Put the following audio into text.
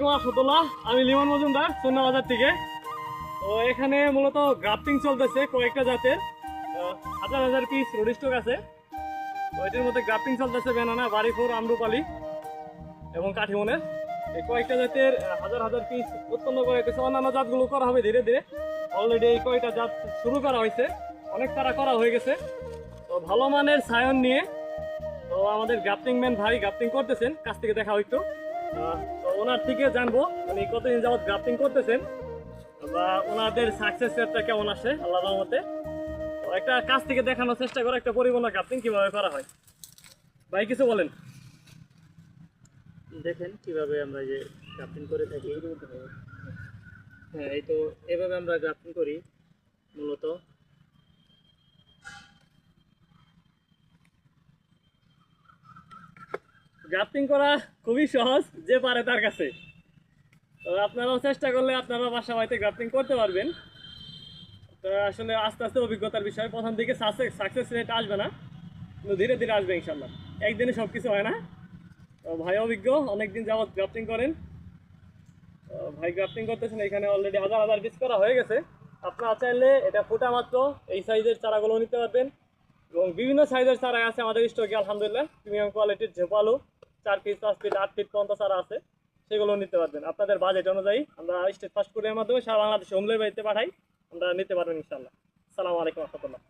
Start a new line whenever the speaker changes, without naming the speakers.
আলাইকুম রহমতুল্লাহ। আমি লিমন মজুমদার সোনা বাজার থেকে। তো এখানে মূলত গ্রাফটিং চলতেছে কয়েকটা জাতের, হাজার হাজার পিস রোড স্টক আছে। তো এটির মধ্যে গ্রাফটিং চলতেছে বেনানা, বাড়িফোর, আমরুপালি এবং কাঠিমনের। এই কয়েকটা জাতের হাজার হাজার পিস উৎপন্ন করা হয়েছে। অন্যান্য জাতগুলো করা হবে ধীরে ধীরে। অলরেডি এই কয়টা জাত শুরু করা হয়েছে, অনেক তারা করা হয়ে গেছে। তো ভালো মানের সায়ন নিয়ে তো আমাদের গ্রাফটিং ম্যান ভাই গ্রাফটিং করতেছেন, কাছ থেকে দেখা হইতো। তো ওনার থেকে জানবো উনি কতদিন যাবত গ্রাফটিং করতেছেন বা ওনাদের সাকসেস রেটটা কেমন আসে আল্লাহর রহমতে। তো একটা কাছ থেকে দেখানোর চেষ্টা করে একটা পরিপূর্ণ গ্রাফটিং কিভাবে করা হয়। ভাই কিছু বলেন।
দেখেন কিভাবে আমরা যে গ্রাফটিং করে থাকি। হ্যাঁ, এই তো এভাবে আমরা গ্রাফটিং করি মূলত।
গ্রাফটিং করা খুবই সহজ, যে পারে তার কাছে। তো আপনারাও চেষ্টা করলে আপনারা বাসা বাড়িতে গ্রাফটিং করতে পারবেন। তো আসলে আস্তে আস্তে অভিজ্ঞতার বিষয়, প্রথম দিকে সাকসেস রেট আসবে না, কিন্তু ধীরে ধীরে আসবে ইনশাল্লাহ। একদিনে সব কিছু হয় না। তো ভাই অভিজ্ঞ, অনেকদিন যাবত গ্রাফটিং করেন। তো ভাই গ্রাফটিং করতেছেন, এখানে অলরেডি হাজার হাজার পিস করা হয়ে গেছে। আপনারা চাইলে এটা ফুটা মাত্র এই সাইজের চারাগুলো নিতে পারবেন, এবং বিভিন্ন সাইজের চারা আছে আমাদের স্টকে আলহামদুলিল্লাহ। প্রিমিয়াম কোয়ালিটির ঝোপালো 4 পিস 5 ফিট 8 ফিট পর্যন্ত চারা আছে, সেগুলো নিতে পারবেন আপনাদের বাজেট অনুযায়ী। আমরা স্টেট ফাস্ট ফুডের মাধ্যমে সারা বাংলাদেশে হোম ডেলিভারিতে পাঠাই, আমরা নিতে পারবেন ইনশাল্লাহ। আসসালামু আলাইকুম রহমতুল্লাহ।